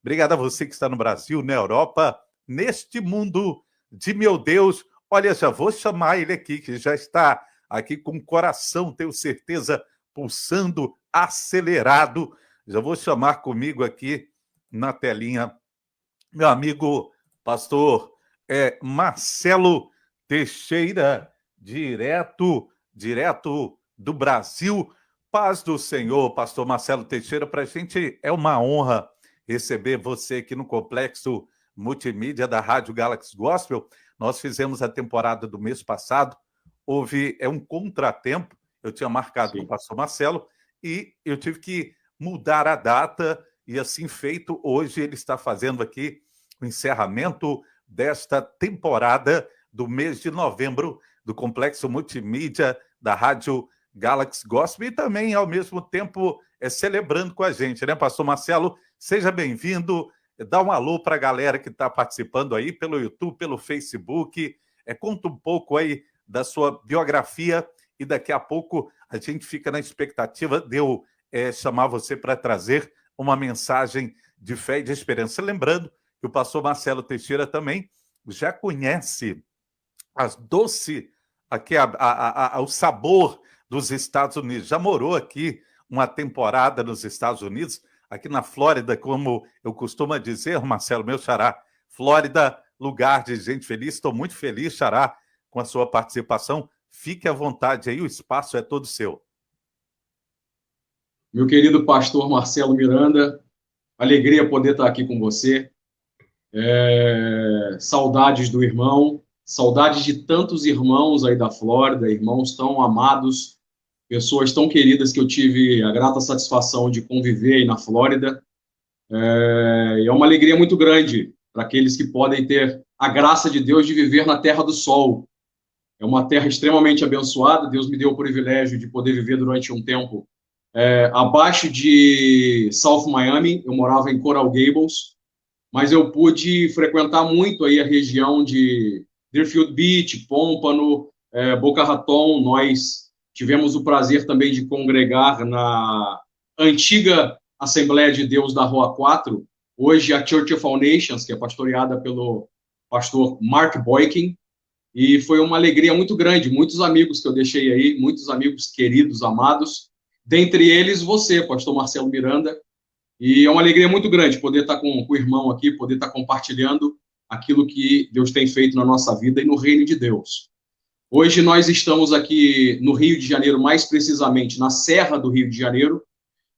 Obrigado a você que está no Brasil, na Europa, neste mundo de meu Deus. Olha, já vou chamar ele aqui, que já está aqui com o coração, tenho certeza, pulsando, acelerado. Já vou chamar comigo aqui na telinha meu amigo pastor Marcelo Teixeira, direto do Brasil. Paz do Senhor, pastor Marcelo Teixeira. Para a gente é uma honra receber você aqui no Complexo Multimídia da Rádio Galaxy Gospel. Nós fizemos a temporada do mês passado, houve um contratempo, eu tinha marcado com o pastor Marcelo e eu tive que mudar a data e assim feito, hoje ele está fazendo aqui o encerramento desta temporada do mês de novembro do Complexo Multimídia da Rádio Galaxy Gospel e também, ao mesmo tempo, celebrando com a gente, né, pastor Marcelo? Seja bem-vindo, dá um alô para a galera que está participando aí pelo YouTube, pelo Facebook, conta um pouco aí da sua biografia e daqui a pouco a gente fica na expectativa de eu chamar você para trazer uma mensagem de fé e de esperança. Lembrando que o pastor Marcelo Teixeira também já conhece as doce, aqui, o sabor dos Estados Unidos. Já morou aqui uma temporada nos Estados Unidos, aqui na Flórida, como eu costumo dizer, Marcelo, meu xará, Flórida, lugar de gente feliz. Estou muito feliz, xará, com a sua participação. Fique à vontade aí, o espaço é todo seu. Meu querido pastor Marcelo Miranda, alegria poder estar aqui com você. Saudades do irmão, saudades de tantos irmãos aí da Flórida, irmãos tão amados, pessoas tão queridas que eu tive a grata satisfação de conviver aí na Flórida. É uma alegria muito grande para aqueles que podem ter a graça de Deus de viver na Terra do Sol. É uma terra extremamente abençoada. Deus me deu o privilégio de poder viver durante um tempo abaixo de South Miami. Eu morava em Coral Gables, mas eu pude frequentar muito aí a região de Deerfield Beach, Pompano, Boca Raton. Nós tivemos o prazer também de congregar na antiga Assembleia de Deus da Rua 4, hoje a Church of All Nations, que é pastoreada pelo pastor Mark Boykin, e foi uma alegria muito grande. Muitos amigos que eu deixei aí, muitos amigos queridos, amados, dentre eles você, pastor Marcelo Miranda, e é uma alegria muito grande poder estar com o irmão aqui, poder estar compartilhando aquilo que Deus tem feito na nossa vida e no reino de Deus. Hoje nós estamos aqui no Rio de Janeiro, mais precisamente na Serra do Rio de Janeiro.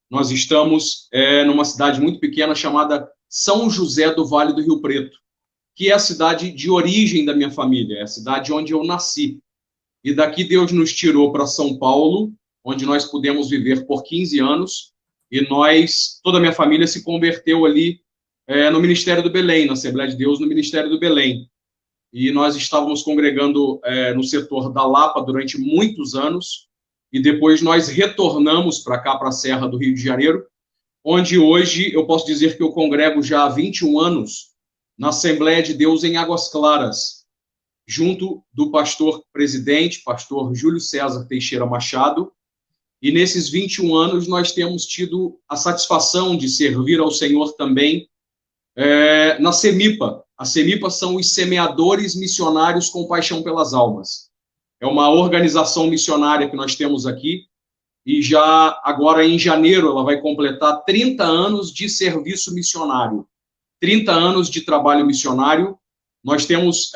Nós estamos numa cidade muito pequena chamada São José do Vale do Rio Preto, que é a cidade de origem da minha família, é a cidade onde eu nasci. E daqui Deus nos tirou para São Paulo, onde nós pudemos viver por 15 anos, e toda a minha família se converteu ali no Ministério do Belém, na Assembleia de Deus, no Ministério do Belém. E nós estávamos congregando no setor da Lapa durante muitos anos, e depois nós retornamos para cá, para a Serra do Rio de Janeiro, onde hoje eu posso dizer que eu congrego já há 21 anos na Assembleia de Deus em Águas Claras, junto do pastor presidente, pastor Júlio César Teixeira Machado. E nesses 21 anos nós temos tido a satisfação de servir ao Senhor também na CEMIPA. A CEMIPA são os Semeadores Missionários com Paixão pelas Almas. É uma organização missionária que nós temos aqui, e já agora em janeiro ela vai completar 30 anos de serviço missionário, 30 anos de trabalho missionário. Nós temos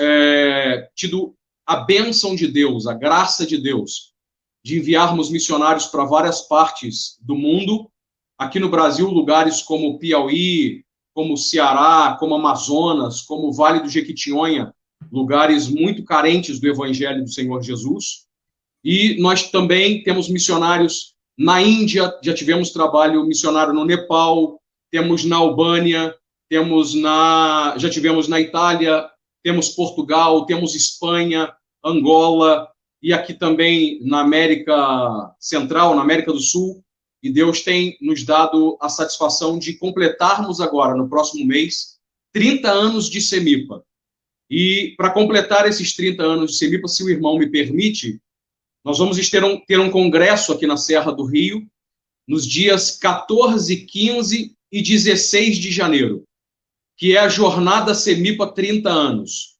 tido a bênção de Deus, a graça de Deus, de enviarmos missionários para várias partes do mundo. Aqui no Brasil, lugares como Piauí, como Ceará, como Amazonas, como Vale do Jequitinhonha, lugares muito carentes do Evangelho do Senhor Jesus. E nós também temos missionários na Índia, já tivemos trabalho missionário no Nepal, temos na Albânia, já tivemos na Itália, temos Portugal, temos Espanha, Angola, e aqui também na América Central, na América do Sul. E Deus tem nos dado a satisfação de completarmos agora, no próximo mês, 30 anos de CEMIPA. E para completar esses 30 anos de CEMIPA, se o irmão me permite, nós vamos ter um congresso aqui na Serra do Rio, nos dias 14, 15 e 16 de janeiro. que é a Jornada Semipa 30 anos.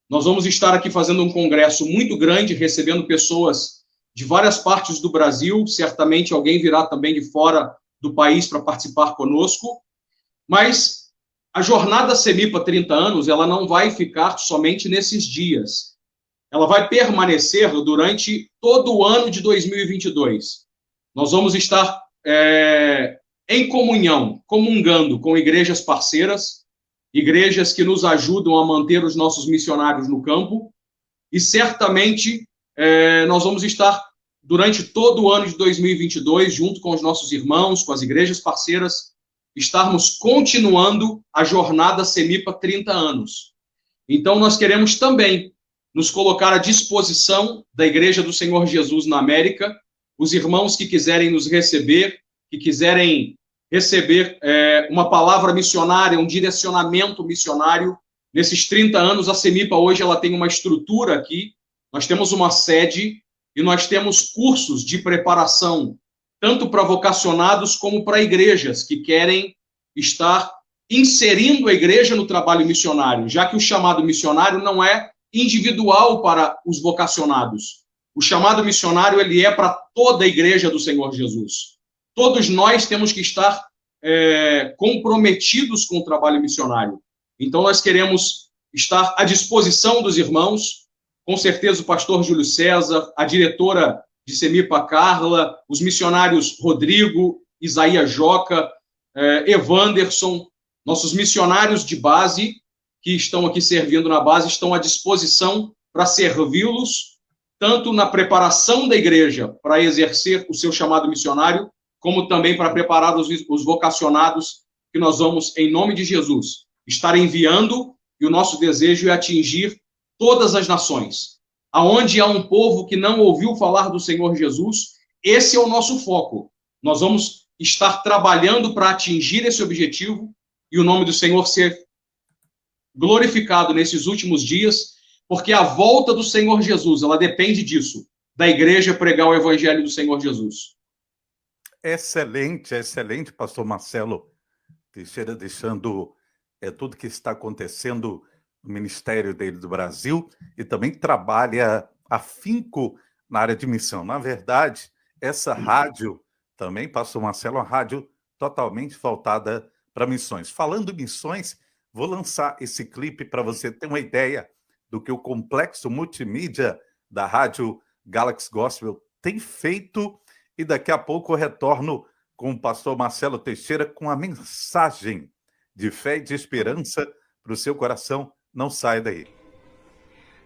Nós vamos estar aqui fazendo um congresso muito grande, recebendo pessoas de várias partes do Brasil, certamente alguém virá também de fora do país para participar conosco, mas a Jornada Semipa 30 anos, ela não vai ficar somente nesses dias. Ela vai permanecer durante todo o ano de 2022. Nós vamos estar em comunhão, comungando com igrejas parceiras, igrejas que nos ajudam a manter os nossos missionários no campo, e certamente nós vamos estar, durante todo o ano de 2022, junto com os nossos irmãos, com as igrejas parceiras, estarmos continuando a jornada Semipa 30 anos. Então, nós queremos também nos colocar à disposição da Igreja do Senhor Jesus na América, os irmãos que quiserem nos receber, que quiserem receber uma palavra missionária, um direcionamento missionário. Nesses 30 anos, a Semipa hoje ela tem uma estrutura aqui, nós temos uma sede e nós temos cursos de preparação, tanto para vocacionados como para igrejas que querem estar inserindo a igreja no trabalho missionário, já que o chamado missionário não é individual para os vocacionados. O chamado missionário ele é para toda a igreja do Senhor Jesus. Todos nós temos que estar comprometidos com o trabalho missionário. Então, nós queremos estar à disposição dos irmãos, com certeza o pastor Júlio César, a diretora de Semipa Carla, os missionários Rodrigo, Isaías Joca, Evanderson, nossos missionários de base, que estão aqui servindo na base, estão à disposição para servi-los, tanto na preparação da igreja para exercer o seu chamado missionário, como também para preparar os vocacionados que nós vamos, em nome de Jesus, estar enviando, e o nosso desejo é atingir todas as nações. Aonde há um povo que não ouviu falar do Senhor Jesus, esse é o nosso foco. Nós vamos estar trabalhando para atingir esse objetivo e o nome do Senhor ser glorificado nesses últimos dias, porque a volta do Senhor Jesus, ela depende disso, da igreja pregar o evangelho do Senhor Jesus. Excelente, excelente, pastor Marcelo Teixeira, deixando tudo que está acontecendo no ministério dele do Brasil, e também trabalha afinco na área de missão. Na verdade, essa rádio também, pastor Marcelo, é uma rádio totalmente voltada para missões. Falando em missões, vou lançar esse clipe para você ter uma ideia do que o complexo multimídia da Rádio Galaxy Gospel tem feito, e daqui a pouco eu retorno com o pastor Marcelo Teixeira com a mensagem de fé e de esperança para o seu coração. Não saia daí.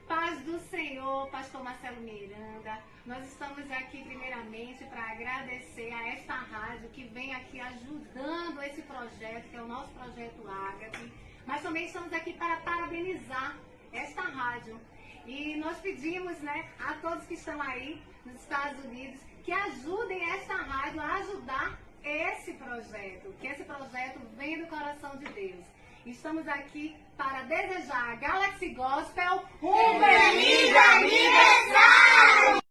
Paz do Senhor, pastor Marcelo Miranda. Nós estamos aqui primeiramente para agradecer a esta rádio que vem aqui ajudando esse projeto, que é o nosso projeto Ágape. Mas também estamos aqui para parabenizar esta rádio. E nós pedimos, a todos que estão aí nos Estados Unidos que ajudem esta rádio a ajudar esse projeto, que esse projeto vem do coração de Deus. Estamos aqui para desejar a Galaxy Gospel um feliz aniversário!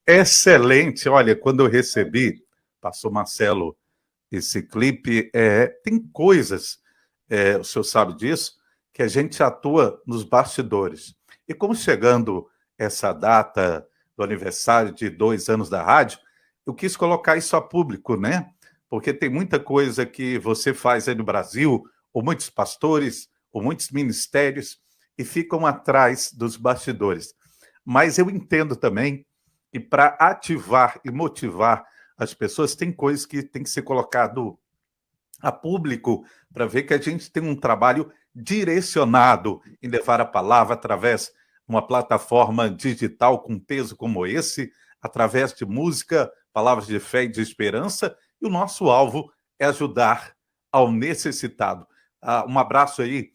Excelente! Olha, quando eu recebi, pastor Marcelo, esse clipe, tem coisas, o senhor sabe disso, que a gente atua nos bastidores. E como chegando essa data do aniversário de 2 anos da rádio, eu quis colocar isso a público, Porque tem muita coisa que você faz aí no Brasil, ou muitos pastores, ou muitos ministérios, e ficam atrás dos bastidores. Mas eu entendo também que para ativar e motivar as pessoas, tem coisas que tem que ser colocado a público para ver que a gente tem um trabalho direcionado em levar a palavra através de uma plataforma digital com peso como esse, através de música, palavras de fé e de esperança, e o nosso alvo é ajudar ao necessitado. Um abraço aí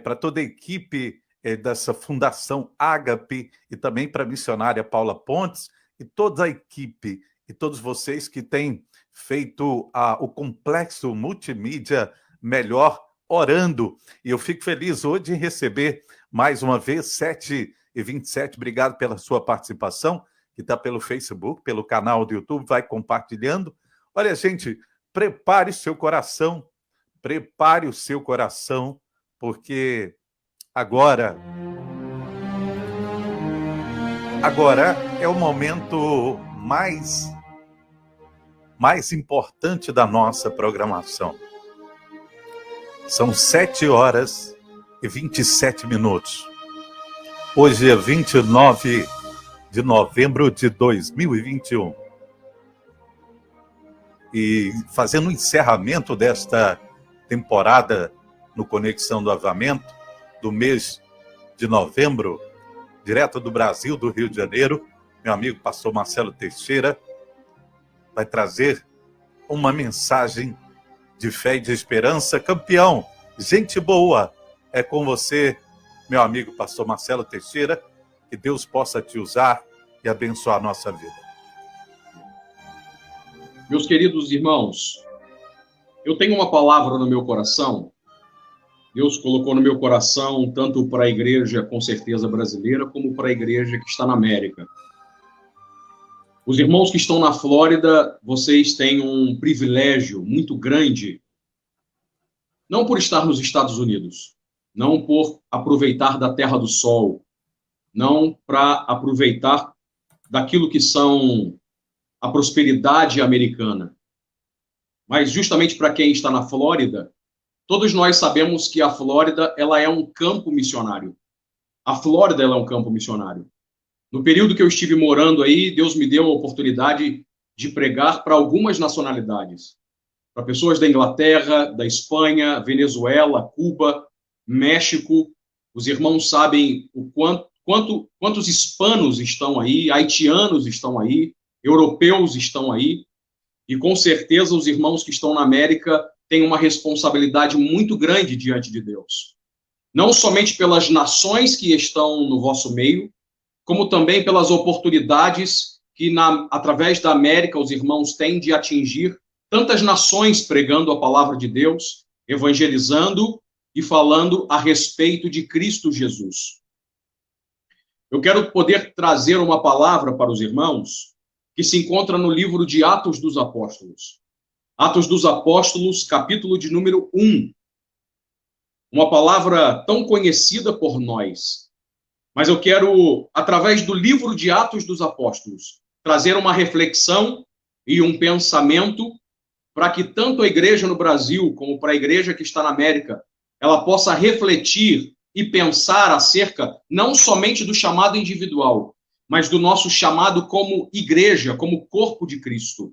para toda a equipe dessa Fundação Ágape e também para a missionária Paula Pontes e toda a equipe e todos vocês que têm feito o complexo multimídia melhor orando. E eu fico feliz hoje em receber mais uma vez 7h27. Obrigado pela sua participação, que está pelo Facebook, pelo canal do YouTube, vai compartilhando. Olha, gente, prepare seu coração prepare o seu coração, porque agora é o momento mais importante da nossa programação. São 7h27. Hoje é 29 de novembro de 2021. E fazendo o encerramento desta temporada no Conexão do Avivamento, do mês de novembro, direto do Brasil, do Rio de Janeiro, meu amigo pastor Marcelo Teixeira vai trazer uma mensagem de fé e de esperança. Campeão, gente boa, é com você, meu amigo pastor Marcelo Teixeira, que Deus possa te usar e abençoar a nossa vida. Meus queridos irmãos, eu tenho uma palavra no meu coração. Deus colocou no meu coração, tanto para a igreja, com certeza, brasileira, como para a igreja que está na América. Os irmãos que estão na Flórida, vocês têm um privilégio muito grande, não por estar nos Estados Unidos, não por aproveitar da terra do sol, não para aproveitar daquilo que são a prosperidade americana, mas justamente para quem está na Flórida, todos nós sabemos que a Flórida ela é um campo missionário. A Flórida ela é um campo missionário. No período que eu estive morando aí, Deus me deu a oportunidade de pregar para algumas nacionalidades. Para pessoas da Inglaterra, da Espanha, Venezuela, Cuba, México. Os irmãos sabem o quantos hispanos estão aí, haitianos estão aí, europeus estão aí. E com certeza os irmãos que estão na América têm uma responsabilidade muito grande diante de Deus. Não somente pelas nações que estão no vosso meio, como também pelas oportunidades que, através da América, os irmãos têm de atingir tantas nações pregando a palavra de Deus, evangelizando e falando a respeito de Cristo Jesus. Eu quero poder trazer uma palavra para os irmãos que se encontra no livro de Atos dos Apóstolos. Atos dos Apóstolos, capítulo de número 1. Uma palavra tão conhecida por nós. Mas eu quero, através do livro de Atos dos Apóstolos, trazer uma reflexão e um pensamento para que tanto a igreja no Brasil como para a igreja que está na América, ela possa refletir e pensar acerca não somente do chamado individual, mas do nosso chamado como igreja, como corpo de Cristo.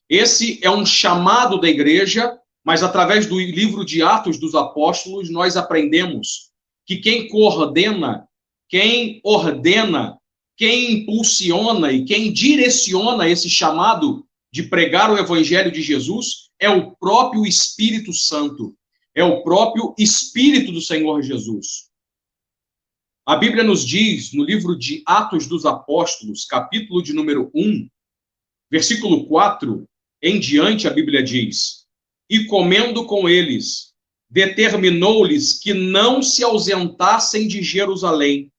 Esse é um chamado da igreja, mas através do livro de Atos dos Apóstolos, nós aprendemos que quem coordena, quem ordena, quem impulsiona e quem direciona esse chamado de pregar o Evangelho de Jesus é o próprio Espírito Santo, é o próprio Espírito do Senhor Jesus. A Bíblia nos diz, no livro de Atos dos Apóstolos, capítulo de número 1, versículo 4, em diante, a Bíblia diz: e comendo com eles, determinou-lhes que não se ausentassem de Jerusalém,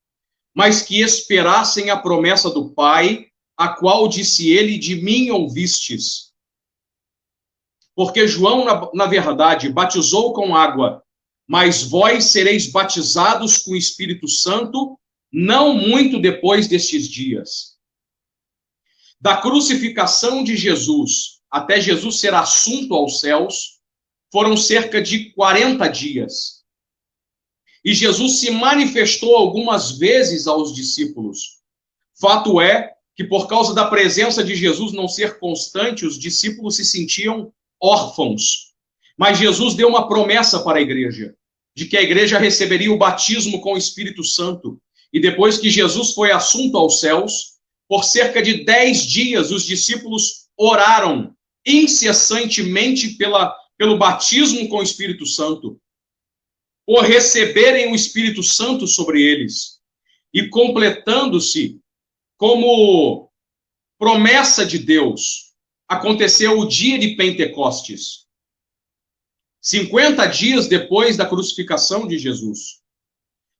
mas que esperassem a promessa do Pai, a qual disse ele: de mim ouvistes. Porque João, na verdade, batizou com água, mas vós sereis batizados com o Espírito Santo, não muito depois destes dias. Da crucificação de Jesus até Jesus ser assunto aos céus, foram cerca de 40 dias. E Jesus se manifestou algumas vezes aos discípulos. Fato é que, por causa da presença de Jesus não ser constante, os discípulos se sentiam órfãos. Mas Jesus deu uma promessa para a igreja, de que a igreja receberia o batismo com o Espírito Santo. E depois que Jesus foi assunto aos céus, por cerca de 10 dias, os discípulos oraram incessantemente pelo batismo com o Espírito Santo, por receberem o Espírito Santo sobre eles. E completando-se, como promessa de Deus, aconteceu o dia de Pentecostes. 50 dias depois da crucificação de Jesus.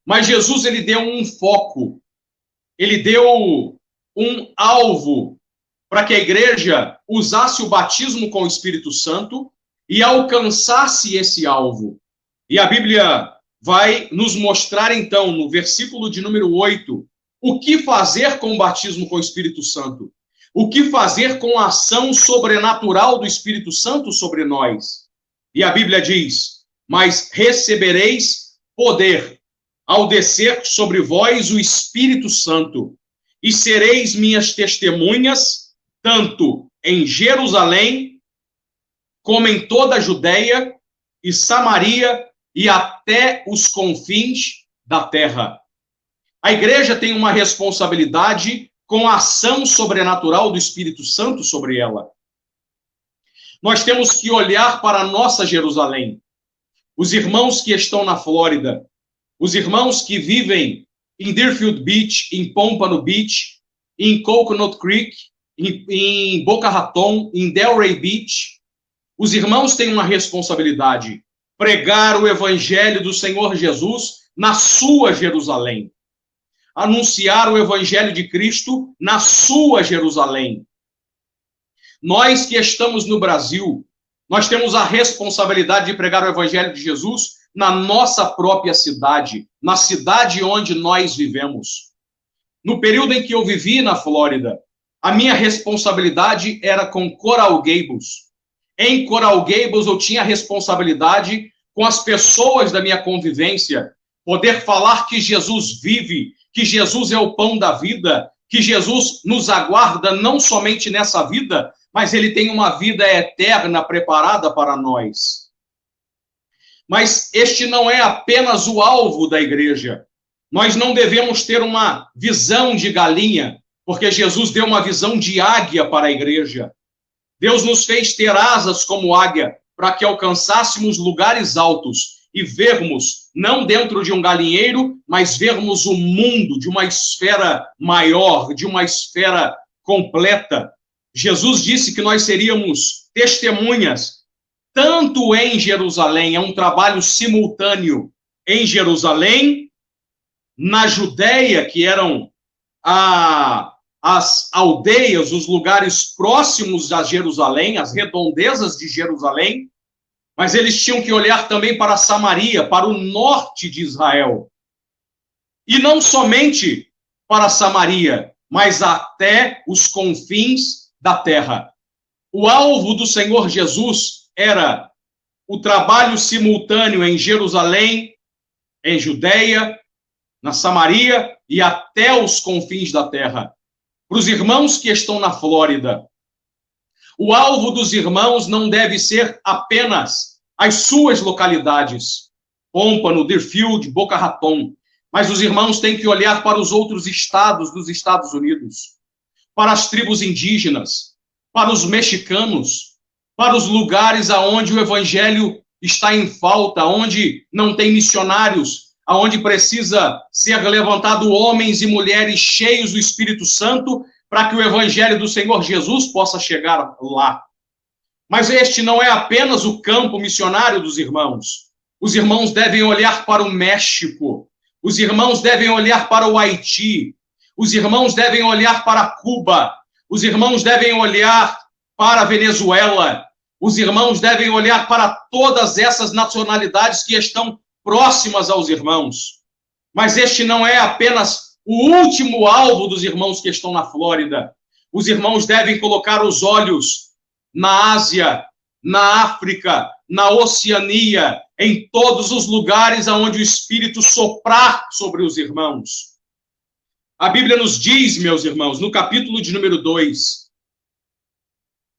Mas Jesus, ele deu um foco, ele deu um alvo para que a igreja usasse o batismo com o Espírito Santo e alcançasse esse alvo. E a Bíblia vai nos mostrar, então, no versículo de número 8, o que fazer com o batismo com o Espírito Santo. O que fazer com a ação sobrenatural do Espírito Santo sobre nós. E a Bíblia diz, mas recebereis poder ao descer sobre vós o Espírito Santo, e sereis minhas testemunhas, tanto em Jerusalém, como em toda a Judeia e Samaria, e até os confins da terra. A igreja tem uma responsabilidade com a ação sobrenatural do Espírito Santo sobre ela. Nós temos que olhar para a nossa Jerusalém. Os irmãos que estão na Flórida, os irmãos que vivem em Deerfield Beach, em Pompano Beach, em Coconut Creek, em Boca Raton, em Delray Beach, os irmãos têm uma responsabilidade: pregar o evangelho do Senhor Jesus na sua Jerusalém. Anunciar o evangelho de Cristo na sua Jerusalém. Nós que estamos no Brasil, nós temos a responsabilidade de pregar o evangelho de Jesus na nossa própria cidade, na cidade onde nós vivemos. No período em que eu vivi na Flórida, a minha responsabilidade era com Coral Gables. Em Coral Gables eu tinha responsabilidade com as pessoas da minha convivência, poder falar que Jesus vive, que Jesus é o pão da vida, que Jesus nos aguarda não somente nessa vida, mas ele tem uma vida eterna preparada para nós. Mas este não é apenas o alvo da igreja. Nós não devemos ter uma visão de galinha, porque Jesus deu uma visão de águia para a igreja. Deus nos fez ter asas como águia, para que alcançássemos lugares altos e vermos, não dentro de um galinheiro, mas vermos o mundo de uma esfera maior, de uma esfera completa. Jesus disse que nós seríamos testemunhas, tanto em Jerusalém, é um trabalho simultâneo, em Jerusalém, na Judeia, que eram as aldeias, os lugares próximos a Jerusalém, as redondezas de Jerusalém, mas eles tinham que olhar também para Samaria, para o norte de Israel. E não somente para Samaria, mas até os confins da terra. O alvo do Senhor Jesus era o trabalho simultâneo em Jerusalém, em Judeia, na Samaria e até os confins da terra. Para os irmãos que estão na Flórida, o alvo dos irmãos não deve ser apenas as suas localidades, Pompano, Deerfield, Boca Raton, mas os irmãos têm que olhar para os outros estados dos Estados Unidos, para as tribos indígenas, para os mexicanos, para os lugares aonde o evangelho está em falta, onde não tem missionários, aonde precisa ser levantado homens e mulheres cheios do Espírito Santo para que o evangelho do Senhor Jesus possa chegar lá. Mas este não é apenas o campo missionário dos irmãos. Os irmãos devem olhar para o México, os irmãos devem olhar para o Haiti, os irmãos devem olhar para Cuba, os irmãos devem olhar para a Venezuela, os irmãos devem olhar para todas essas nacionalidades que estão próximas aos irmãos. Mas este não é apenas o último alvo dos irmãos que estão na Flórida. Os irmãos devem colocar os olhos na Ásia, na África, na Oceania, em todos os lugares onde o Espírito soprar sobre os irmãos. A Bíblia nos diz, meus irmãos, no capítulo de número 2,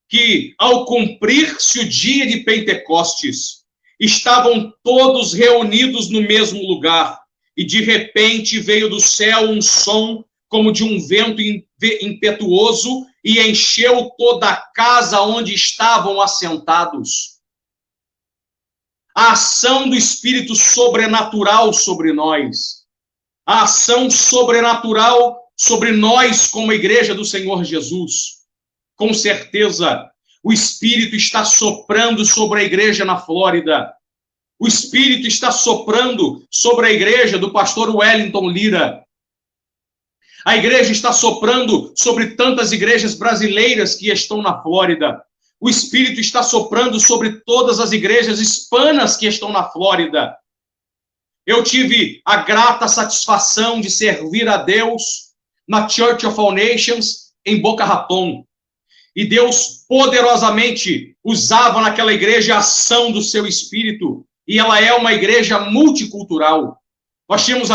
que ao cumprir-se o dia de Pentecostes, estavam todos reunidos no mesmo lugar, e de repente veio do céu um som como de um vento impetuoso e encheu toda a casa onde estavam assentados. A ação do Espírito sobrenatural sobre nós, a ação sobrenatural sobre nós como igreja do Senhor Jesus. Com certeza, o Espírito está soprando sobre a igreja na Flórida. O Espírito está soprando sobre a igreja do pastor Wellington Lira. A igreja está soprando sobre tantas igrejas brasileiras que estão na Flórida. O Espírito está soprando sobre todas as igrejas hispanas que estão na Flórida. Eu tive a grata satisfação de servir a Deus na Church of All Nations, em Boca Raton. E Deus poderosamente usava naquela igreja a ação do seu Espírito. E ela é uma igreja multicultural. Nós temos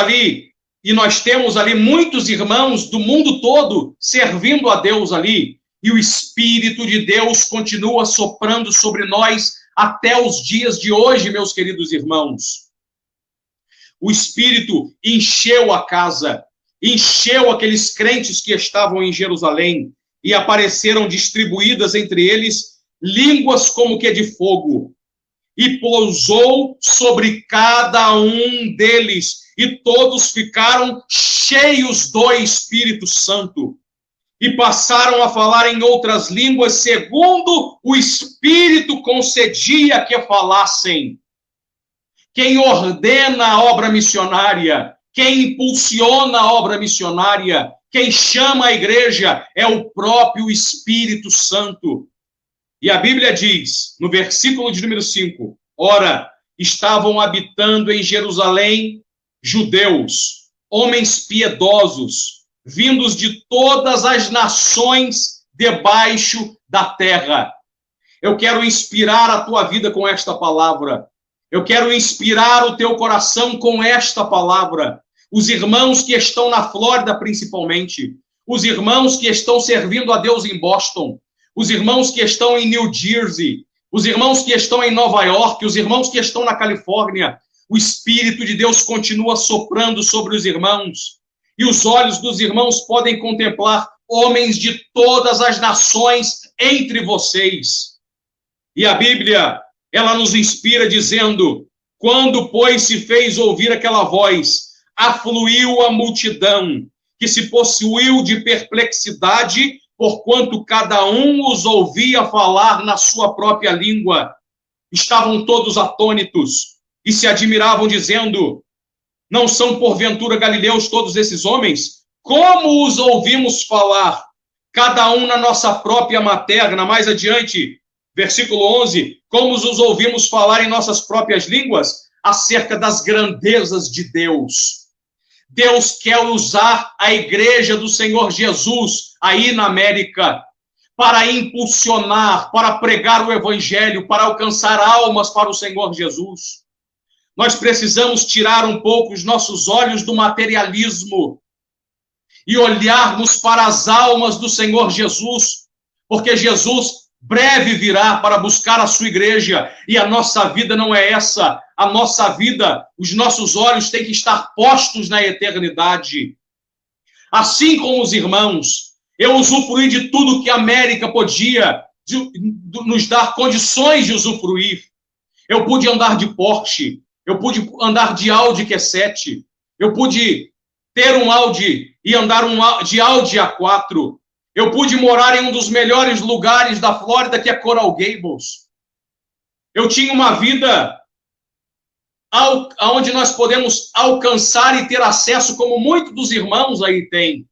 ali muitos irmãos do mundo todo servindo a Deus ali. E o Espírito de Deus continua soprando sobre nós até os dias de hoje, meus queridos irmãos. O Espírito encheu a casa, encheu aqueles crentes que estavam em Jerusalém, e apareceram distribuídas entre eles línguas como que de fogo, e pousou sobre cada um deles, e todos ficaram cheios do Espírito Santo, e passaram a falar em outras línguas, segundo o Espírito concedia que falassem. Quem ordena a obra missionária, quem impulsiona a obra missionária, quem chama a igreja é o próprio Espírito Santo. E a Bíblia diz, no versículo de número 5, ora, estavam habitando em Jerusalém judeus, homens piedosos, vindos de todas as nações debaixo da terra. Eu quero inspirar a tua vida com esta palavra. Eu quero inspirar o teu coração com esta palavra. Os irmãos que estão na Flórida, principalmente. Os irmãos que estão servindo a Deus em Boston. Os irmãos que estão em New Jersey. Os irmãos que estão em Nova York. Os irmãos que estão na Califórnia. O Espírito de Deus continua soprando sobre os irmãos. E os olhos dos irmãos podem contemplar homens de todas as nações entre vocês. E a Bíblia, ela nos inspira dizendo, quando, pois, se fez ouvir aquela voz, afluiu a multidão, que se possuiu de perplexidade, porquanto cada um os ouvia falar na sua própria língua. Estavam todos atônitos e se admiravam, dizendo, não são porventura galileus todos esses homens? Como os ouvimos falar, cada um na nossa própria materna? Mais adiante, versículo 11, como os ouvimos falar em nossas próprias línguas, acerca das grandezas de Deus. Deus quer usar a igreja do Senhor Jesus aí na América para impulsionar, para pregar o evangelho, para alcançar almas para o Senhor Jesus. Nós precisamos tirar um pouco os nossos olhos do materialismo e olharmos para as almas do Senhor Jesus, porque Jesus breve virá para buscar a sua igreja, e a nossa vida não é essa. A nossa vida, os nossos olhos têm que estar postos na eternidade. Assim como os irmãos, eu usufruí de tudo que a América podia nos dar condições de usufruir. Eu pude andar de Porsche, eu pude andar de Audi Q7, eu pude ter um Audi e andar de Audi A4. Eu pude morar em um dos melhores lugares da Flórida, que é Coral Gables. Eu tinha uma vida onde nós podemos alcançar e ter acesso, como muitos dos irmãos aí têm.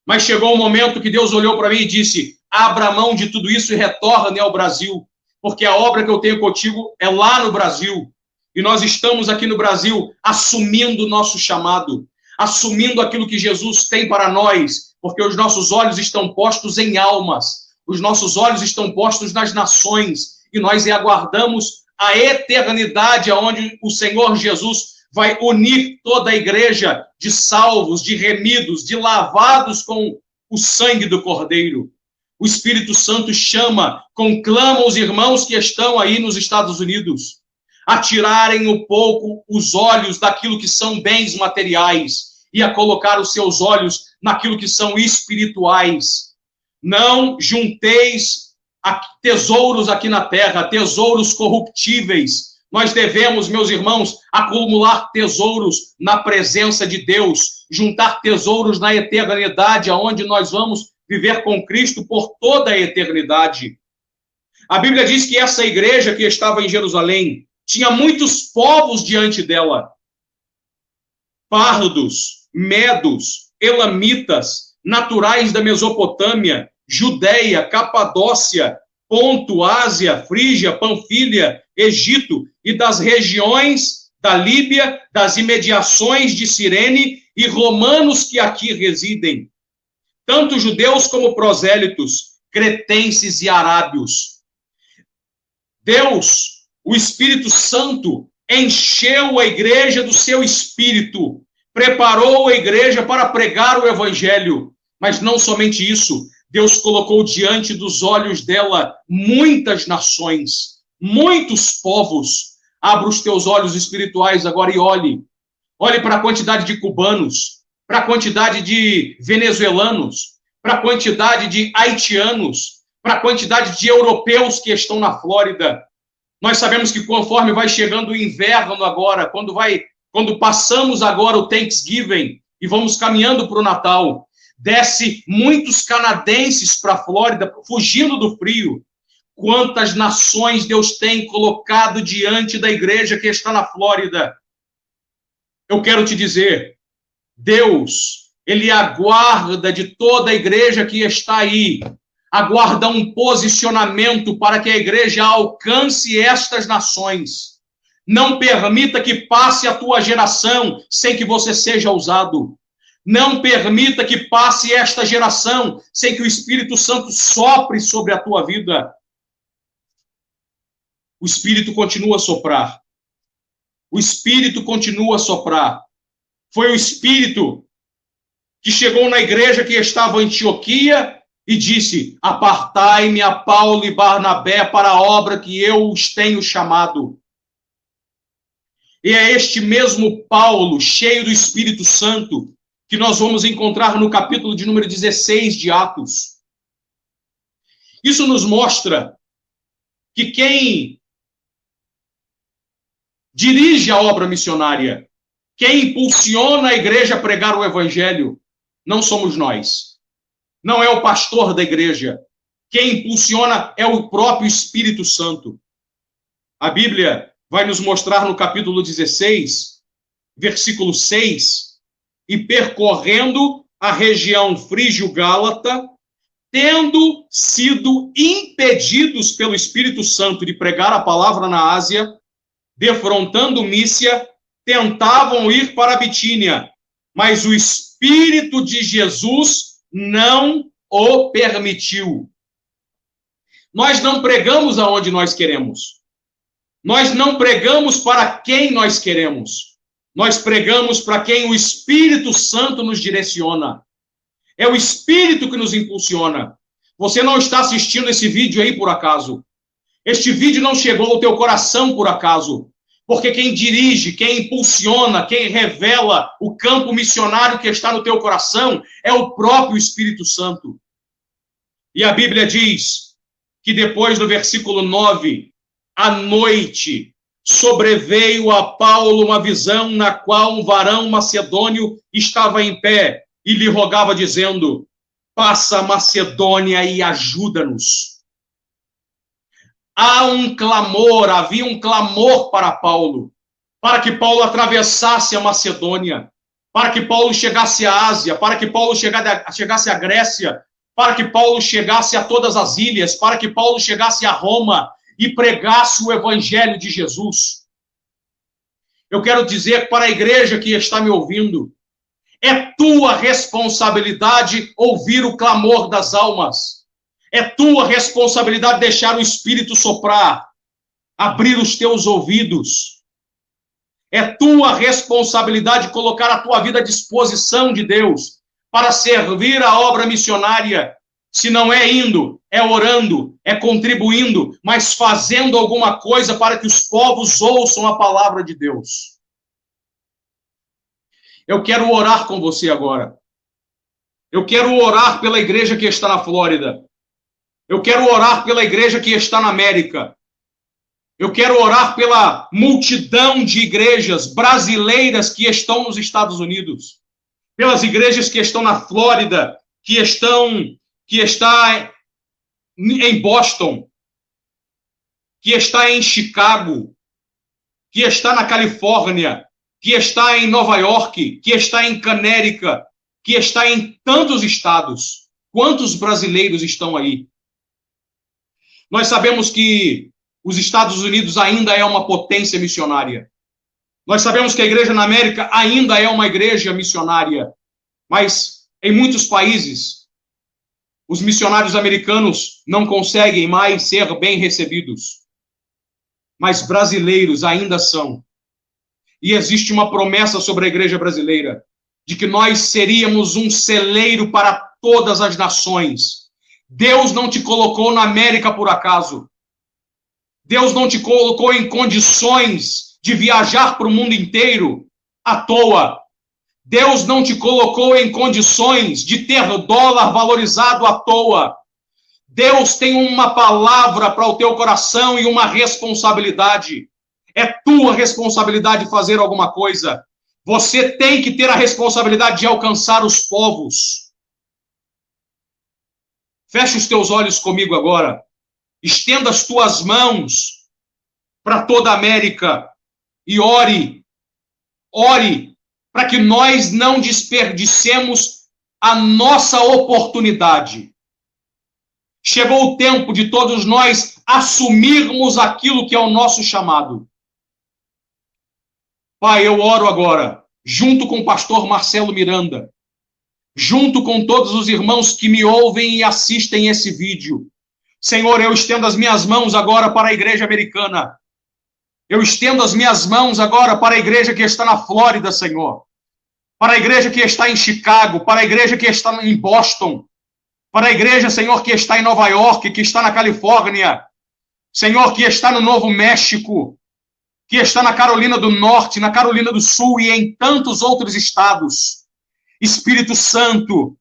Mas chegou um momento que Deus olhou para mim e disse, abra mão de tudo isso e retorne ao Brasil, porque a obra que eu tenho contigo é lá no Brasil. E nós estamos aqui no Brasil assumindo o nosso chamado, assumindo aquilo que Jesus tem para nós, porque os nossos olhos estão postos em almas, os nossos olhos estão postos nas nações, e nós aguardamos a eternidade, onde o Senhor Jesus vai unir toda a igreja de salvos, de remidos, de lavados com o sangue do Cordeiro. O Espírito Santo conclama os irmãos que estão aí nos Estados Unidos a tirarem um pouco os olhos daquilo que são bens materiais e a colocar os seus olhos naquilo que são espirituais. Não junteis tesouros aqui na terra, tesouros corruptíveis. Nós devemos, meus irmãos, acumular tesouros na presença de Deus, juntar tesouros na eternidade, aonde nós vamos viver com Cristo por toda a eternidade. A Bíblia diz que essa igreja que estava em Jerusalém tinha muitos povos diante dela. Pardos, medos, elamitas, naturais da Mesopotâmia, Judeia, Capadócia, Ponto, Ásia, Frígia, Panfília, Egito e das regiões da Líbia, das imediações de Cirene e romanos que aqui residem, tanto judeus como prosélitos, cretenses e arábios. Deus, o Espírito Santo, encheu a igreja do seu espírito, preparou a igreja para pregar o evangelho, mas não somente isso, Deus colocou diante dos olhos dela muitas nações, muitos povos. Abra os teus olhos espirituais agora e olhe. Olhe para a quantidade de cubanos, para a quantidade de venezuelanos, para a quantidade de haitianos, para a quantidade de europeus que estão na Flórida. Nós sabemos que conforme vai chegando o inverno agora, quando passamos agora o Thanksgiving e vamos caminhando para o Natal, desce muitos canadenses para a Flórida, fugindo do frio. Quantas nações Deus tem colocado diante da igreja que está na Flórida. Eu quero te dizer, Deus, Ele aguarda de toda a igreja que está aí, aguarda um posicionamento para que a igreja alcance estas nações. Não permita que passe a tua geração sem que você seja usado. Não permita que passe esta geração sem que o Espírito Santo sopre sobre a tua vida. O Espírito continua a soprar. O Espírito continua a soprar. Foi o Espírito que chegou na igreja que estava em Antioquia e disse: apartai-me a Paulo e Barnabé para a obra que eu os tenho chamado. E é este mesmo Paulo, cheio do Espírito Santo, que nós vamos encontrar no capítulo de número 16 de Atos. Isso nos mostra que quem dirige a obra missionária, quem impulsiona a igreja a pregar o evangelho, não somos nós. Não é o pastor da igreja. Quem impulsiona é o próprio Espírito Santo. A Bíblia vai nos mostrar no capítulo 16, versículo 6, e percorrendo a região frígio-gálata, tendo sido impedidos pelo Espírito Santo de pregar a palavra na Ásia, defrontando Mícia, tentavam ir para a Bitínia, mas o Espírito de Jesus não o permitiu. Nós não pregamos aonde nós queremos. Nós não pregamos para quem nós queremos. Nós pregamos para quem o Espírito Santo nos direciona. É o Espírito que nos impulsiona. Você não está assistindo esse vídeo aí por acaso. Este vídeo não chegou ao teu coração por acaso. Porque quem dirige, quem impulsiona, quem revela o campo missionário que está no teu coração é o próprio Espírito Santo. E a Bíblia diz que depois do versículo 9, à noite, sobreveio a Paulo uma visão na qual um varão macedônio estava em pé e lhe rogava dizendo: passa a Macedônia e ajuda-nos. Havia um clamor para Paulo, para que Paulo atravessasse a Macedônia, para que Paulo chegasse à Ásia, para que Paulo chegasse à Grécia, para que Paulo chegasse a todas as ilhas, para que Paulo chegasse a Roma e pregasse o evangelho de Jesus. Eu quero dizer para a igreja que está me ouvindo, é tua responsabilidade ouvir o clamor das almas. É tua responsabilidade deixar o Espírito soprar, abrir os teus ouvidos. É tua responsabilidade colocar a tua vida à disposição de Deus para servir a obra missionária. Se não é indo, é orando, é contribuindo, mas fazendo alguma coisa para que os povos ouçam a palavra de Deus. Eu quero orar com você agora. Eu quero orar pela igreja que está na Flórida. Eu quero orar pela igreja que está na América. Eu quero orar pela multidão de igrejas brasileiras que estão nos Estados Unidos. Pelas igrejas que estão na Flórida, que está em Boston, que está em Chicago, que está na Califórnia, que está em Nova York, que está em Connecticut, que está em tantos estados. Quantos brasileiros estão aí? Nós sabemos que os Estados Unidos ainda é uma potência missionária. Nós sabemos que a igreja na América ainda é uma igreja missionária. Mas em muitos países, os missionários americanos não conseguem mais ser bem recebidos. Mas brasileiros ainda são. E existe uma promessa sobre a igreja brasileira, de que nós seríamos um celeiro para todas as nações. Deus não te colocou na América por acaso. Deus não te colocou em condições de viajar para o mundo inteiro à toa. Deus não te colocou em condições de ter dólar valorizado à toa. Deus tem uma palavra para o teu coração e uma responsabilidade. É tua responsabilidade fazer alguma coisa. Você tem que ter a responsabilidade de alcançar os povos. Feche os teus olhos comigo agora. Estenda as tuas mãos para toda a América e ore. Ore para que nós não desperdicemos a nossa oportunidade. Chegou o tempo de todos nós assumirmos aquilo que é o nosso chamado. Pai, eu oro agora, junto com o pastor Marcelo Miranda, junto com todos os irmãos que me ouvem e assistem esse vídeo. Senhor, eu estendo as minhas mãos agora para a igreja americana. Eu estendo as minhas mãos agora para a igreja que está na Flórida, Senhor. Para a igreja que está em Chicago, para a igreja que está em Boston, para a igreja, Senhor, que está em Nova York, que está na Califórnia, Senhor, que está no Novo México, que está na Carolina do Norte, na Carolina do Sul e em tantos outros estados. Espírito Santo,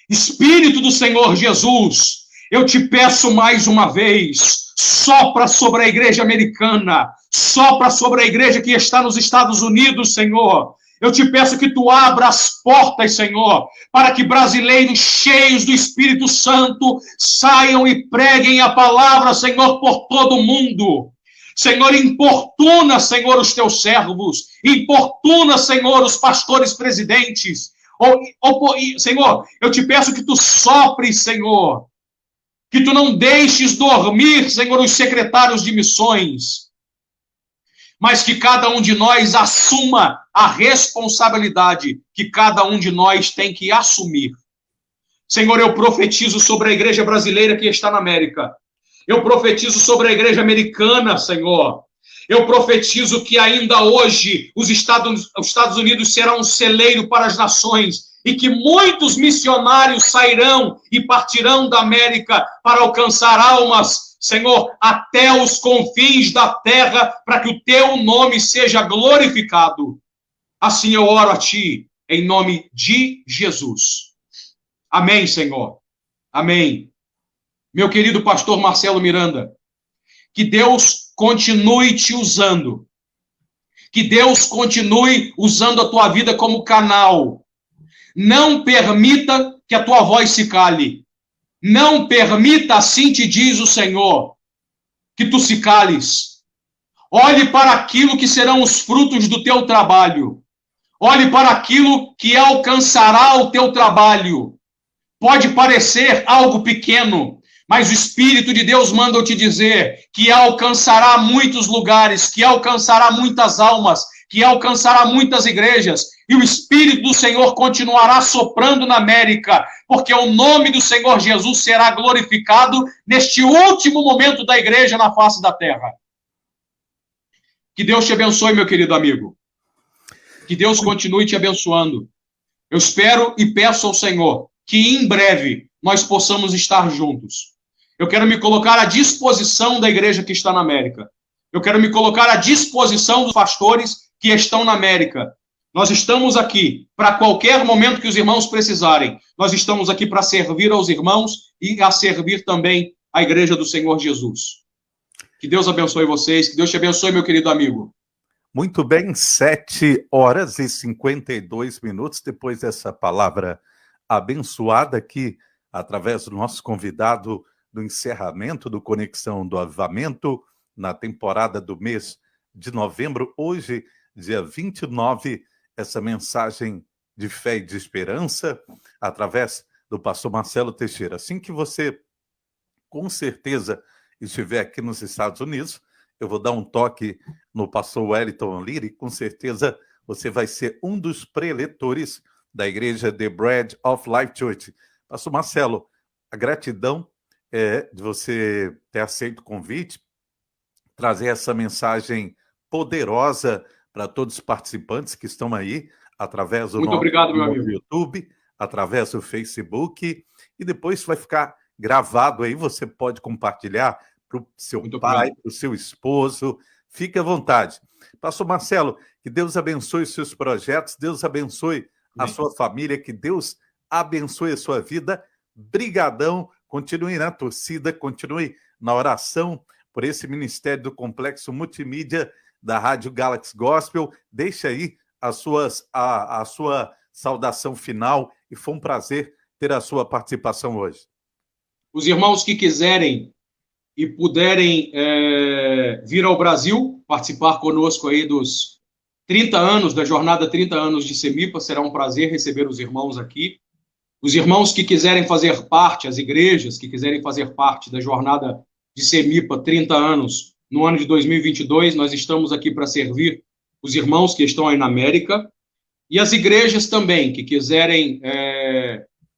Espírito do Senhor Jesus, eu te peço mais uma vez, sopra sobre a igreja americana, sopra sobre a igreja que está nos Estados Unidos, Senhor. Eu te peço que tu abra as portas, Senhor, para que brasileiros cheios do Espírito Santo saiam e preguem a palavra, Senhor, por todo o mundo. Senhor, importuna, Senhor, os teus servos, importuna, Senhor, os pastores presidentes. Senhor, eu te peço que tu sopres, Senhor, que tu não deixes dormir, Senhor, os secretários de missões, mas que cada um de nós assuma a responsabilidade que cada um de nós tem que assumir. Senhor, eu profetizo sobre a igreja brasileira que está na América. Eu profetizo sobre a igreja americana, Senhor. Eu profetizo que ainda hoje os Estados Unidos serão um celeiro para as nações e que muitos missionários sairão e partirão da América para alcançar almas, Senhor, até os confins da terra, para que o teu nome seja glorificado. Assim eu oro a ti, em nome de Jesus. Amém, Senhor. Amém. Meu querido pastor Marcelo Miranda, que Deus continue te usando. Que Deus continue usando a tua vida como canal. Não permita que a tua voz se cale. Não permita, assim te diz o Senhor, que tu se cales. Olhe para aquilo que serão os frutos do teu trabalho. Olhe para aquilo que alcançará o teu trabalho. Pode parecer algo pequeno, mas o Espírito de Deus manda eu te dizer que alcançará muitos lugares, que alcançará muitas almas, que alcançará muitas igrejas, e o Espírito do Senhor continuará soprando na América, porque o nome do Senhor Jesus será glorificado neste último momento da igreja na face da terra. Que Deus te abençoe, meu querido amigo. Que Deus continue te abençoando. Eu espero e peço ao Senhor que em breve nós possamos estar juntos. Eu quero me colocar à disposição da igreja que está na América. Eu quero me colocar à disposição dos pastores que estão na América. Nós estamos aqui para qualquer momento que os irmãos precisarem. Nós estamos aqui para servir aos irmãos e a servir também a igreja do Senhor Jesus. Que Deus abençoe vocês, que Deus te abençoe, meu querido amigo. Muito bem, 7h52, depois dessa palavra abençoada aqui, através do nosso convidado do encerramento do Conexão do Avivamento, na temporada do mês de novembro, hoje, dia 29, essa mensagem de fé e de esperança, através do pastor Marcelo Teixeira. Assim que você, com certeza, estiver aqui nos Estados Unidos, eu vou dar um toque no pastor Wellington Lira e com certeza você vai ser um dos preletores da igreja The Bread of Life Church. Pastor Marcelo, a gratidão de você ter aceito o convite, trazer essa mensagem poderosa para todos os participantes que estão aí, através do Muito obrigado, meu amigo. YouTube, através do Facebook, e depois vai ficar gravado aí, você pode compartilhar para o seu pai, para o seu esposo, fique à vontade. Pastor Marcelo, que Deus abençoe os seus projetos, Deus abençoe a sua família, que Deus abençoe a sua vida. Brigadão, continue na torcida, continue na oração por esse ministério do Complexo Multimídia da Rádio Galaxy Gospel. Deixa aí a sua saudação final e foi um prazer ter a sua participação hoje. Os irmãos que quiserem e puderem vir ao Brasil, participar conosco aí dos 30 anos, da jornada 30 anos de Semipa, será um prazer receber os irmãos aqui. Os irmãos que quiserem fazer parte, as igrejas que quiserem fazer parte da jornada de Semipa 30 anos, no ano de 2022, nós estamos aqui para servir os irmãos que estão aí na América, e as igrejas também, que quiserem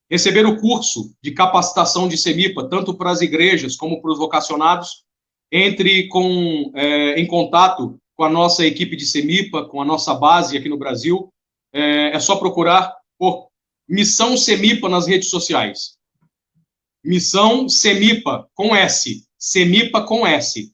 receber o curso de capacitação de Semipa, tanto para as igrejas como para os vocacionados, entre em contato com a nossa equipe de Semipa, com a nossa base aqui no Brasil. É só procurar por Missão Semipa nas redes sociais. Missão Semipa, com S. Semipa com S.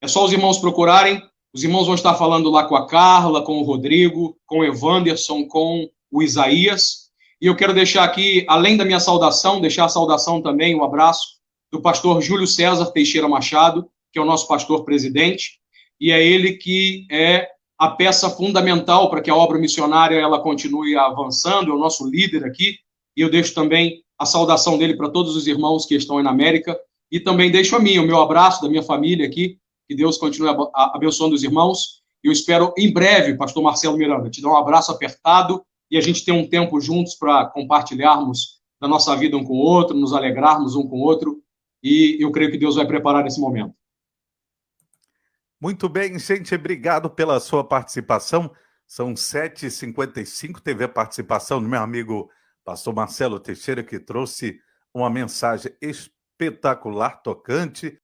É só os irmãos procurarem. Os irmãos vão estar falando lá com a Carla, com o Rodrigo, com o Evanderson, com o Isaías. E eu quero deixar aqui, além da minha saudação, deixar a saudação também, um abraço do pastor Júlio César Teixeira Machado, que é o nosso pastor presidente, e é ele que é a peça fundamental para que a obra missionária ela continue avançando, é o nosso líder aqui, e eu deixo também a saudação dele para todos os irmãos que estão aí na América, e também deixo a minha, o meu abraço da minha família aqui, que Deus continue abençoando os irmãos, e eu espero em breve, pastor Marcelo Miranda, te dar um abraço apertado, e a gente ter um tempo juntos para compartilharmos da nossa vida um com o outro, nos alegrarmos um com o outro, e eu creio que Deus vai preparar esse momento. Muito bem, gente, obrigado pela sua participação. São 7h55, teve a participação do meu amigo pastor Marcelo Teixeira, que trouxe uma mensagem espetacular, tocante.